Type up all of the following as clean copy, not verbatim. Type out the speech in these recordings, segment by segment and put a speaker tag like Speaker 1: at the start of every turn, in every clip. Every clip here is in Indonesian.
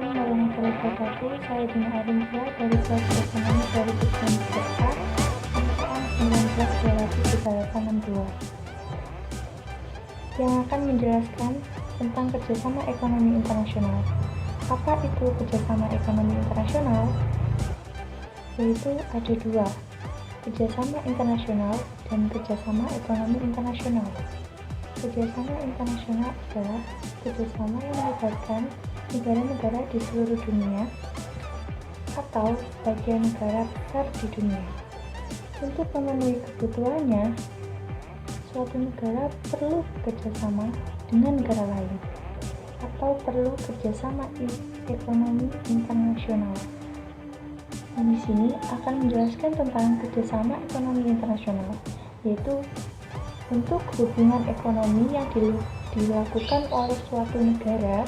Speaker 1: Assalamualaikum warahmatullahi wabarakatuh. Saya Dina Arintia dari kelas ekonomi 2019A angkatan 19 Geologi 382 yang akan menjelaskan tentang kerjasama ekonomi internasional. Apa itu kerjasama ekonomi internasional? Yaitu ada dua, kerjasama internasional dan kerjasama ekonomi internasional. Kerjasama internasional adalah kerjasama yang melibatkan negara-negara di seluruh dunia atau bagian negara besar di dunia. Untuk memenuhi kebutuhannya, suatu negara perlu bekerjasama dengan negara lain atau perlu kerjasama ekonomi internasional. Di sini akan menjelaskan tentang kerjasama ekonomi internasional, yaitu untuk hubungan ekonomi yang dilakukan oleh suatu negara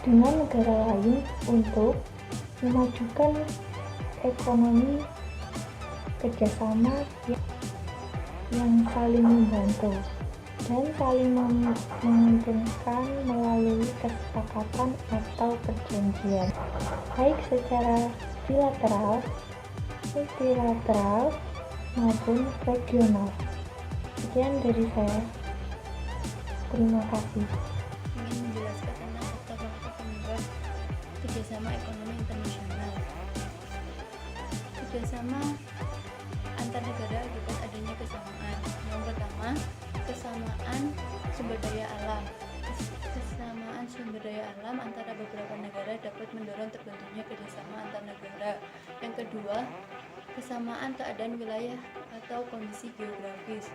Speaker 1: dengan negara lain untuk memajukan ekonomi, kerjasama yang saling membantu dan saling menguntungkan melalui kesepakatan atau perjanjian, baik secara bilateral, multilateral, maupun regional. Sekian dari saya. Terima kasih.
Speaker 2: Ingin menjelaskan tentang faktor-faktor penyebab kerjasama ekonomi internasional. Kerjasama antar negara akibat adanya kesamaan. Yang pertama, kesamaan sumber daya alam. Kesamaan sumber daya alam antara beberapa negara dapat mendorong terbentuknya kerjasama antar negara. Yang kedua, kesamaan keadaan wilayah atau kondisi geografis.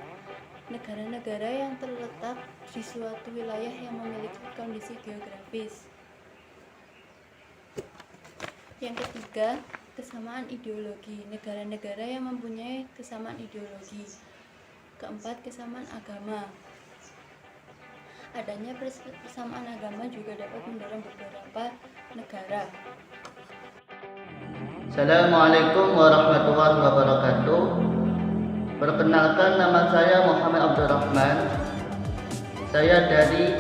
Speaker 2: Negara-negara yang terletak di suatu wilayah yang memiliki kondisi geografis. Yang ketiga, kesamaan ideologi. Negara-negara yang mempunyai kesamaan ideologi. Keempat, kesamaan agama. Adanya persamaan agama juga dapat mendorong beberapa negara.
Speaker 3: Assalamualaikum warahmatullahi wabarakatuh. Perkenalkan, nama saya Muhammad Abdurrahman. Saya dari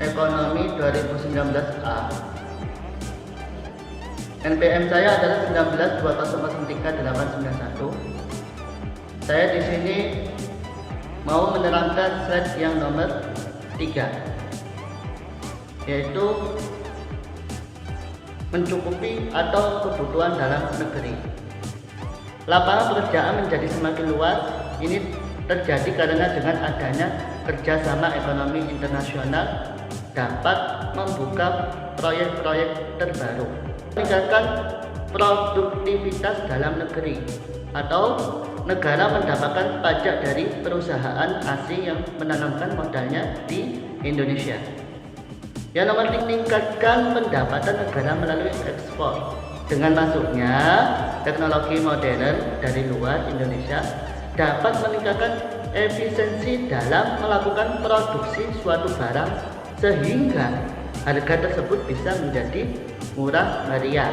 Speaker 3: Ekonomi 2019A. NPM saya adalah 1920038991. Saya di sini mau menerangkan slide yang nomor 3, yaitu mencukupi atau kebutuhan dalam negeri. Lapangan pekerjaan menjadi semakin luas. Ini terjadi karena dengan adanya kerjasama ekonomi internasional dapat membuka proyek-proyek terbaru, meningkatkan produktivitas dalam negeri, atau negara mendapatkan pajak dari perusahaan asing yang menanamkan modalnya di Indonesia. Yang nomor tiga, meningkatkan pendapatan negara melalui ekspor. Dengan masuknya teknologi modern dari luar Indonesia dapat meningkatkan efisiensi dalam melakukan produksi suatu barang sehingga harga tersebut bisa menjadi murah meriah.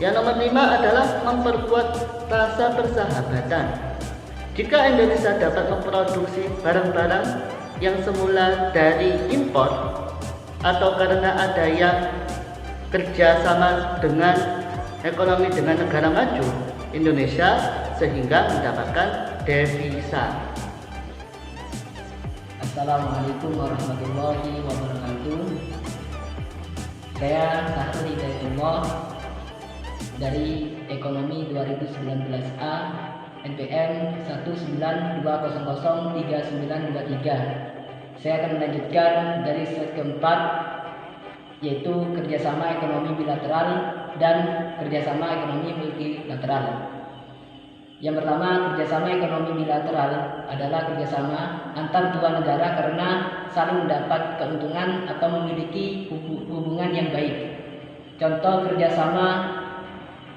Speaker 3: Yang nomor 5 adalah memperkuat rasa persahabatan. Jika Indonesia dapat memproduksi barang-barang yang semula dari impor atau karena ada yang kerjasama dengan ekonomi dengan negara maju, Indonesia sehingga mendapatkan devisa.
Speaker 4: Assalamualaikum warahmatullahi wabarakatuh. Saya Sahri Hidayatullah dari Ekonomi 2019A, NPM 192003923. Saya akan melanjutkan dari slide keempat, yaitu kerjasama ekonomi bilateral dan kerjasama ekonomi multilateral. Yang pertama, kerjasama ekonomi bilateral adalah kerjasama antar dua negara karena saling mendapat keuntungan atau memiliki hubungan yang baik. Contoh kerjasama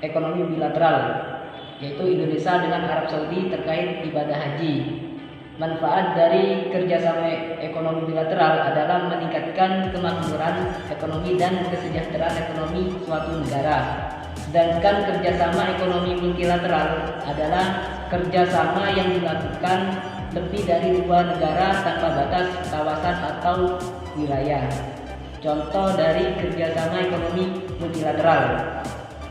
Speaker 4: ekonomi bilateral yaitu Indonesia dengan Arab Saudi terkait ibadah haji. Manfaat dari kerjasama ekonomi bilateral adalah meningkatkan kemakmuran ekonomi dan kesejahteraan ekonomi suatu negara. Sedangkan kerjasama ekonomi multilateral adalah kerjasama yang dilakukan lebih dari dua negara tanpa batas kawasan atau wilayah. Contoh dari kerjasama ekonomi multilateral,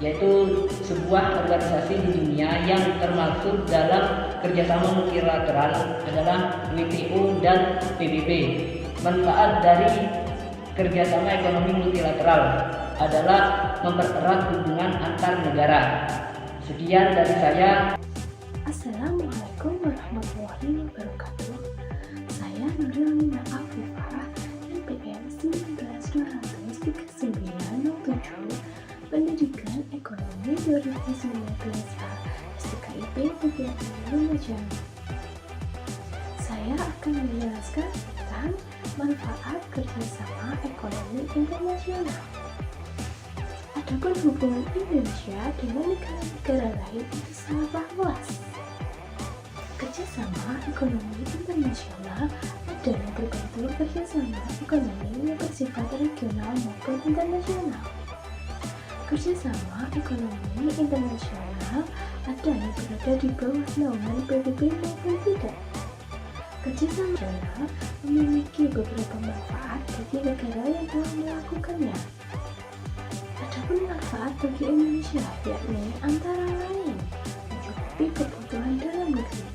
Speaker 4: yaitu sebuah organisasi di dunia yang termasuk dalam kerjasama multilateral adalah WTO dan PBB. Manfaat dari kerjasama ekonomi multilateral adalah mempererat hubungan antar negara. Sekian dari saya.
Speaker 1: Assalamualaikum warahmatullahi wabarakatuh. Saya Nuril Nina Afifah, NPM 1923907, Pendidikan Ekonomi 2019A, STKIP Kegiatan Indonesia. Saya akan menjelaskan tentang manfaat kerjasama ekonomi internasional. Adapun hubungan Indonesia dengan negara-negara lain itu sangatlah luas. Kerjasama ekonomi internasional adalah berbentuk kerjasama ekonomi yang bersifat regional maupun internasional. Kerjasama ekonomi internasional ada yang berada di bawah naungan PBB maupun tidak. Kerjasama internasional memiliki beberapa manfaat bagi negara yang telah melakukannya. Adapun manfaat bagi Indonesia yakni antara lain mencukupi kebutuhan dalam negeri,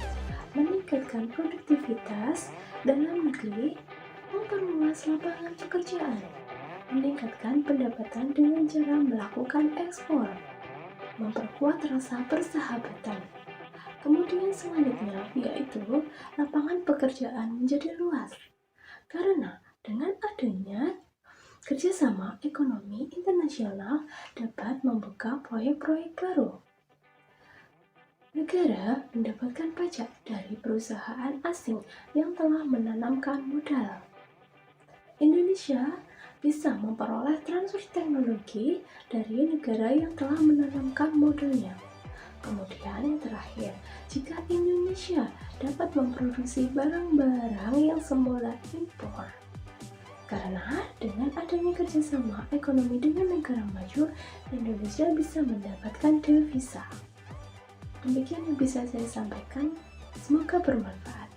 Speaker 1: meningkatkan produktivitas dalam negeri, memperluas lapangan pekerjaan, meningkatkan pendapatan dengan cara melakukan ekspor, memperkuat rasa persahabatan. Kemudian selanjutnya yaitu lapangan pekerjaan menjadi luas. Karena dengan adanya kerjasama ekonomi internasional dapat membuka proyek-proyek baru. Negara mendapatkan pajak dari perusahaan asing yang telah menanamkan modal. Indonesia bisa memperoleh transfer teknologi dari negara yang telah menanamkan modalnya. Kemudian yang terakhir, jika Indonesia dapat memproduksi barang-barang yang semula impor. Karena dengan adanya kerjasama ekonomi dengan negara maju, Indonesia bisa mendapatkan devisa. Demikian yang bisa saya sampaikan, semoga bermanfaat.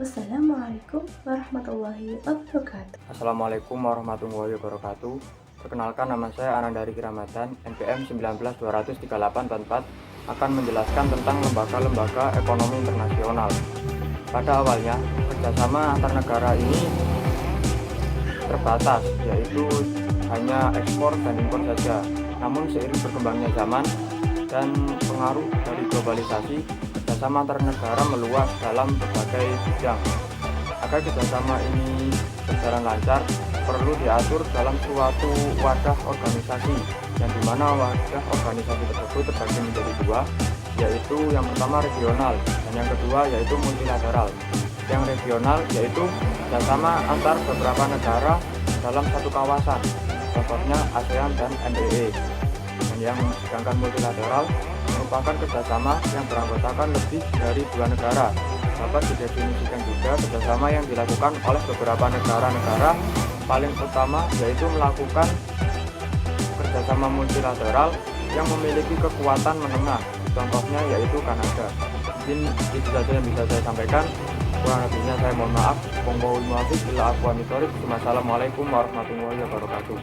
Speaker 1: Wassalamualaikum warahmatullahi wabarakatuh.
Speaker 5: Assalamualaikum warahmatullahi wabarakatuh. Perkenalkan, nama saya Anandari Kiramatan, NPM 1923844, akan menjelaskan tentang lembaga-lembaga ekonomi internasional. Pada awalnya, kerjasama antar negara ini terbatas, yaitu hanya ekspor dan impor saja. Namun seiring berkembangnya zaman dan pengaruh dari globalisasi, kerjasama antar negara meluas dalam berbagai bidang. Agar kerjasama ini berjalan lancar, perlu diatur dalam suatu wadah organisasi, yang dimana wadah organisasi tersebut terbagi menjadi dua, yaitu yang pertama regional dan yang kedua yaitu multilateral. Yang regional yaitu kerjasama antar beberapa negara dalam satu kawasan, contohnya ASEAN dan NEE. Dan yang sedangkan multilateral merupakan kerjasama yang beranggotakan lebih dari dua negara. Dapat didefinisikan juga kerjasama yang dilakukan oleh beberapa negara-negara, paling utama yaitu melakukan kerjasama multilateral yang memiliki kekuatan menengah, contohnya yaitu Kanada. Mungkin itu saja yang bisa saya sampaikan. Kurang lebihnya saya mohon maaf. Wassalamualaikum warahmatullahi wabarakatuh.